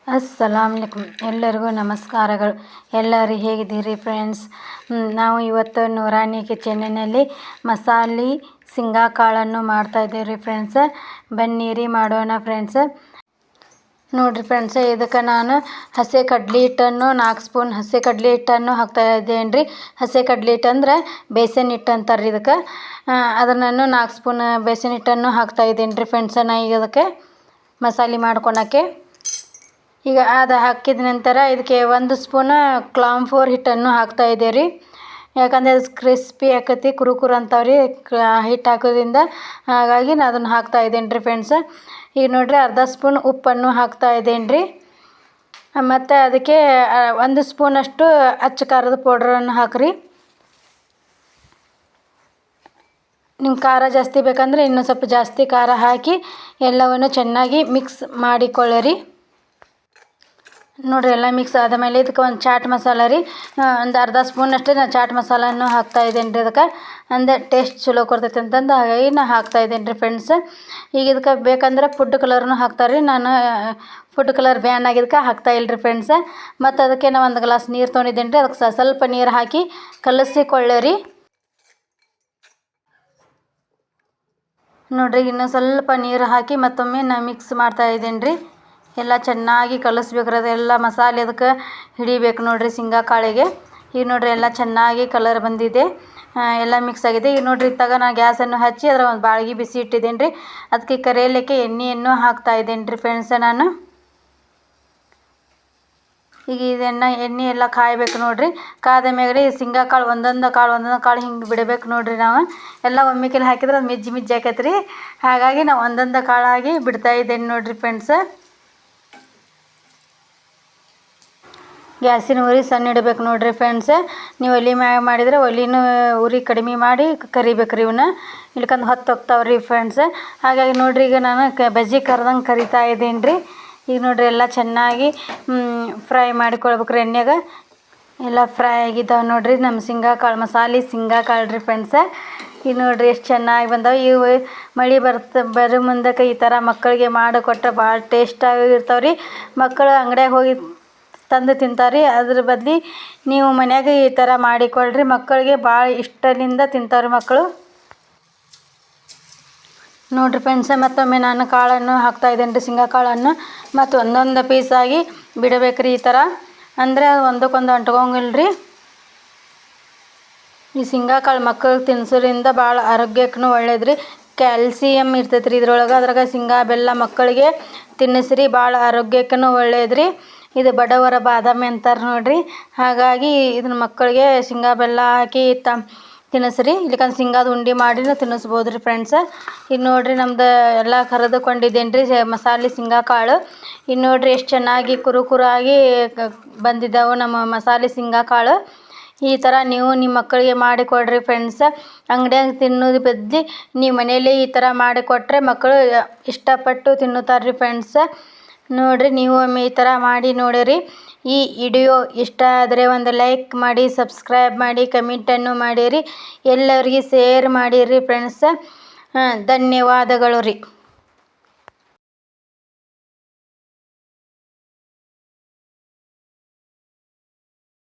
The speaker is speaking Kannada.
ಅಸ್ಸಲಾಮುಅಲೈಕುಮ್. ಎಲ್ಲರಿಗೂ ನಮಸ್ಕಾರಗಳು. ಎಲ್ಲರೂ ಹೇಗಿದ್ದೀರಿ ಫ್ರೆಂಡ್ಸ್? ನಾವು ಇವತ್ತು ನೂರಾನಿ ಕಿಚನ್ನಿನಲ್ಲಿ ಮಸಾಲೆ ಶೇಂಗಾ ಕಾಳನ್ನು ಮಾಡ್ತಾಯಿದ್ದೀವಿ ರೀ ಫ್ರೆಂಡ್ಸ್. ಬನ್ನಿರಿ ಮಾಡೋಣ ಫ್ರೆಂಡ್ಸ್. ನೋಡಿರಿ ಫ್ರೆಂಡ್ಸ್, ಇದಕ್ಕೆ ನಾನು ಹಸಿ ಕಡ್ಲೆ ಹಿಟ್ಟನ್ನು 4 ಸ್ಪೂನ್ ಹಸಿ ಕಡ್ಲೆ ಹಿಟ್ಟನ್ನು ಹಾಕ್ತಾ ಇದ್ದೇನೆ ರೀ. ಹಸಿ ಕಡ್ಲೆ ಹಿಟ್ಟು ಅಂದರೆ ಬೇಸನ್ ಹಿಟ್ಟು ಅಂತಾರೆ ರೀ ಇದಕ್ಕೆ. ಅದನ್ನು 4 ಸ್ಪೂನ್ ಬೇಸನ್ ಹಿಟ್ಟನ್ನು ಹಾಕ್ತಾ ಇದ್ದೀನಿ ರೀ ಫ್ರೆಂಡ್ಸ್. ನಾ ಈಗ ಅದಕ್ಕೆ ಮಸಾಲೆ ಮಾಡ್ಕೊಳಕ್ಕೆ ಈಗ ಅದು ಹಾಕಿದ ನಂತರ ಇದಕ್ಕೆ 1 ಸ್ಪೂನ್ ಕಾರ್ನ್ಫ್ಲೋರ್ ಹಿಟ್ಟನ್ನು ಹಾಕ್ತಾ ಇದ್ದೇವೆ ರೀ. ಯಾಕಂದರೆ ಅದು ಕ್ರಿಸ್ಪಿ ಆಕತಿ, ಕುರುಕುರು ಅಂತಾವ್ರಿ ಹಿಟ್ಟು ಹಾಕೋದ್ರಿಂದ. ಹಾಗಾಗಿ ನಾನು ಅದನ್ನು ಹಾಕ್ತಾ ಇದ್ದೇನೆ ರೀ ಫ್ರೆಂಡ್ಸ್. ಈಗ ನೋಡಿರಿ ಅರ್ಧ ಸ್ಪೂನ್ ಉಪ್ಪನ್ನು ಹಾಕ್ತಾ ಇದ್ದೇನೆ ರೀ. ಮತ್ತು ಅದಕ್ಕೆ 1 ಸ್ಪೂನಷ್ಟು ಅಚ್ಚ ಖಾರದ ಪೌಡ್ರನ್ನು ಹಾಕಿರಿ. ನಿಮ್ಮ ಖಾರ ಜಾಸ್ತಿ ಬೇಕಂದರೆ ಇನ್ನೂ ಸ್ವಲ್ಪ ಜಾಸ್ತಿ ಖಾರ ಹಾಕಿ ಎಲ್ಲವನ್ನು ಚೆನ್ನಾಗಿ ಮಿಕ್ಸ್ ಮಾಡಿಕೊಳ್ಳಿರಿ. ನೋಡಿರಿ ಎಲ್ಲ ಮಿಕ್ಸ್ ಆದಮೇಲೆ ಇದಕ್ಕೆ ಒಂದು ಚಾಟ್ ಮಸಾಲ ರೀ, ಒಂದು ಅರ್ಧ ಸ್ಪೂನಷ್ಟು ನಾನು ಚಾಟ್ ಮಸಾಲನ್ನು ಹಾಕ್ತಾ ಇದ್ದೇನೆ ರೀ. ಅದಕ್ಕೆ ಅಂದರೆ ಟೇಸ್ಟ್ ಚಲೋ ಕೊಡ್ತೈತೆ ಅಂತಂದು ಹಾಗಾಗಿ ನಾನು ಹಾಕ್ತಾ ಇದ್ದೇನೆ ರೀ ಫ್ರೆಂಡ್ಸ್. ಈಗ ಇದಕ್ಕೆ ಬೇಕಂದ್ರೆ ಫುಡ್ ಕಲರ್ನು ಹಾಕ್ತಾರೆ ರೀ. ನಾನು ಫುಡ್ ಕಲರ್ ಬ್ಯಾನ್ ಆಗಿದ್ದಕ್ಕೆ ಹಾಕ್ತಾ ಇಲ್ಲ ರೀ ಫ್ರೆಂಡ್ಸ್. ಮತ್ತು ಅದಕ್ಕೆ ನಾನು 1 ಗ್ಲಾಸ್ ನೀರು ತೊಗೊಂಡಿದ್ದೇನೆ ರೀ. ಅದಕ್ಕೆ ಸ್ವಲ್ಪ ನೀರು ಹಾಕಿ ಕಲಸಿಕೊಳ್ಳಿರಿ. ನೋಡಿರಿ ಇನ್ನೂ ಸ್ವಲ್ಪ ನೀರು ಹಾಕಿ ಮತ್ತೊಮ್ಮೆ ನಾನು ಮಿಕ್ಸ್ ಮಾಡ್ತಾ ಇದ್ದೇನೆ ರೀ. ಎಲ್ಲ ಚೆನ್ನಾಗಿ ಕಲಿಸ್ಬೇಕ್ರಿ. ಅದೆಲ್ಲ ಮಸಾಲೆ ಅದಕ್ಕೆ ಹಿಡಿಬೇಕು ನೋಡಿರಿ ಶೇಂಗಾ ಕಾಳಿಗೆ. ಈಗ ನೋಡಿರಿ ಎಲ್ಲ ಚೆನ್ನಾಗಿ ಕಲರ್ ಬಂದಿದೆ, ಎಲ್ಲ ಮಿಕ್ಸ್ ಆಗಿದೆ. ಈಗ ನೋಡಿರಿ ಇತ್ತಾಗ ನಾನು ಗ್ಯಾಸನ್ನು ಹಚ್ಚಿ ಅದರ ಒಂದು ಬಾಳ್ಗೆ ಬಿಸಿ ಇಟ್ಟಿದ್ದೇನೆ ರೀ. ಅದಕ್ಕೆ ಕರಿಯಲಿಕ್ಕೆ ಎಣ್ಣೆಯನ್ನು ಹಾಕ್ತಾ ಇದ್ದೇನೆ ರೀ ಫ್ರೆಂಡ್ಸ್ ನಾನು. ಈಗ ಎಣ್ಣೆ ಎಲ್ಲ ಕಾಯಬೇಕು ನೋಡಿರಿ. ಕಾದ ಮೇಲೆ ಶೇಂಗಾ ಕಾಳು ಒಂದೊಂದು ಕಾಳು ಹಿಂಗೆ ಬಿಡಬೇಕು ನೋಡಿರಿ. ನಾವು ಎಲ್ಲ ಒಮ್ಮೆಕೆಲ್ಲ ಹಾಕಿದ್ರೆ ಅದು ಮಿಜ್ಜಿ ಆಕೈತೆ ರೀ. ಹಾಗಾಗಿ ನಾವು ಒಂದೊಂದು ಕಾಳಾಗಿ ಬಿಡ್ತಾ ಇದ್ದೇನೆ ನೋಡಿರಿ ಫ್ರೆಂಡ್ಸ್. ಗ್ಯಾಸಿನ ಉರಿ ಸಣ್ಣ ಇಡಬೇಕು ನೋಡಿರಿ ಫ್ರೆಂಡ್ಸ್. ನೀವು ಒಲೆ ಮ್ಯಾಗ ಮಾಡಿದರೆ ಒಲಿನೂ ಉರಿ ಕಡಿಮೆ ಮಾಡಿ ಕರಿಬೇಕು ರೀ ಇವನ್ನ, ಇಲ್ಕಂದು ಹೊತ್ತು ಹೋಗ್ತಾವೆ ರೀ ಫ್ರೆಂಡ್ಸ್. ಹಾಗಾಗಿ ನೋಡಿರಿ ಈಗ ನಾನು ಬಜ್ಜಿ ಕರ್ದಂಗೆ ಕರಿತಾ ಇದ್ದೀನಿ ರೀ. ಈಗ ನೋಡಿರಿ ಎಲ್ಲ ಚೆನ್ನಾಗಿ ಫ್ರೈ ಮಾಡಿಕೊಳ್ಬೇಕು ರೀ ಎಣ್ಣೆಗೆ. ಎಲ್ಲ ಫ್ರೈ ಆಗಿದ್ದಾವೆ ನೋಡಿರಿ ನಮ್ಮ ಶೇಂಗಾ ಕಾಳು, ಮಸಾಲೆ ಶೇಂಗಾ ಕಾಳು ರೀ ಫ್ರೆಂಡ್ಸ್. ಈಗ ನೋಡಿರಿ ಎಷ್ಟು ಚೆನ್ನಾಗಿ ಬಂದಾವೆ. ಇವು ಮಳೆ ಬರೋ ಮುಂದಕ್ಕೆ ಈ ಥರ ಮಕ್ಕಳಿಗೆ ಮಾಡಿಕೊಟ್ರೆ ಭಾಳ ಟೇಸ್ಟಾಗಿ ಇರ್ತಾವೆ ರೀ. ಮಕ್ಕಳು ಅಂಗಡಿಯಾಗ ಹೋಗಿ ತಂದು ತಿಂತಾರೆ. ಅದ್ರ ಬದಲು ನೀವು ಮನ್ಯಾಗ ಈ ಥರ ಮಾಡಿಕೊಳ್ರಿ, ಮಕ್ಕಳಿಗೆ ಭಾಳ ಇಷ್ಟದಿಂದ ತಿಂತಾರೆ ಮಕ್ಕಳು. ನೋಡಿರಿ ಫ್ರೆಂಡ್ಸ್, ಮತ್ತೊಮ್ಮೆ ನಾನು ಕಾಳನ್ನು ಹಾಕ್ತಾ ಇದ್ದೇನೆ ರೀ, ಶೇಂಗಾ ಕಾಳನ್ನು. ಮತ್ತು ಒಂದೊಂದು ಪೀಸಾಗಿ ಬಿಡಬೇಕ್ರಿ ಈ ಥರ, ಅಂದರೆ ಒಂದಕ್ಕೊಂದು ಅಂಟ್ಕೊಂಗಿಲ್ಲ ರೀ. ಈ ಶೇಂಗಾ ಕಾಳು ಮಕ್ಕಳಿಗೆ ತಿನ್ಸೋದ್ರಿಂದ ಭಾಳ ಆರೋಗ್ಯಕ್ಕೂ ಒಳ್ಳೇದು ರೀ. ಕ್ಯಾಲ್ಸಿಯಮ್ ಇರ್ತೈತೆ ರೀ ಇದ್ರೊಳಗೆ. ಅದ್ರಾಗ ಶೇಂಗಾ ಬೆಲ್ಲ ಮಕ್ಕಳಿಗೆ ತಿನ್ನಿಸ್ರಿ, ಭಾಳ ಆರೋಗ್ಯಕ್ಕೂ ಒಳ್ಳೇದು ರೀ. ಇದು ಬಡವರ ಬಾದಾಮಿ ಅಂತಾರೆ ನೋಡಿರಿ. ಹಾಗಾಗಿ ಇದನ್ನ ಮಕ್ಕಳಿಗೆ ಶೇಂಗಾ ಬೆಲ್ಲ ಹಾಕಿ ತಿನ್ನಿಸ್ರಿ. ಇಲ್ಲಿಕಂದ್ರೆ ಶೇಂಗಾದ ಉಂಡೆ ಮಾಡಿನೂ ತಿನ್ನಿಸ್ಬೋದು ರೀ ಫ್ರೆಂಡ್ಸ್. ಈಗ ನೋಡಿರಿ ನಮ್ದು ಎಲ್ಲ ಕರೆದುಕೊಂಡಿದ್ದೇನೆ ರೀ ಮಸಾಲೆ ಶೇಂಗಾ ಕಾಳು. ಈಗ ನೋಡಿರಿ ಎಷ್ಟು ಚೆನ್ನಾಗಿ ಕುರುಕುರಾಗಿ ಬಂದಿದ್ದಾವೆ ನಮ್ಮ ಮಸಾಲೆ ಶೇಂಗಾ ಕಾಳು. ಈ ಥರ ನೀವು ನಿಮ್ಮ ಮಕ್ಕಳಿಗೆ ಮಾಡಿಕೊಡ್ರಿ ಫ್ರೆಂಡ್ಸ್. ಅಂಗಡಿಯಾಗ ತಿನ್ನೋದು ಬದಲು ನೀವು ಮನೆಯಲ್ಲೇ ಈ ಥರ ಮಾಡಿಕೊಟ್ರೆ ಮಕ್ಕಳು ಇಷ್ಟಪಟ್ಟು ತಿನ್ನುತ್ತಾರೆ ರೀ ಫ್ರೆಂಡ್ಸ್. ನೋಡಿರಿ ನೀವು ಒಮ್ಮೆ ಈ ಥರ ಮಾಡಿ ನೋಡಿರಿ. ಈ ವಿಡಿಯೋ ಇಷ್ಟ ಆದರೆ ಒಂದು ಲೈಕ್ ಮಾಡಿ, ಸಬ್ಸ್ಕ್ರೈಬ್ ಮಾಡಿ, ಕಮೆಂಟನ್ನು ಮಾಡಿರಿ. ಎಲ್ಲರಿಗೆ ಶೇರ್ ಮಾಡಿರಿ ಫ್ರೆಂಡ್ಸ್. ಧನ್ಯವಾದಗಳು ರೀ.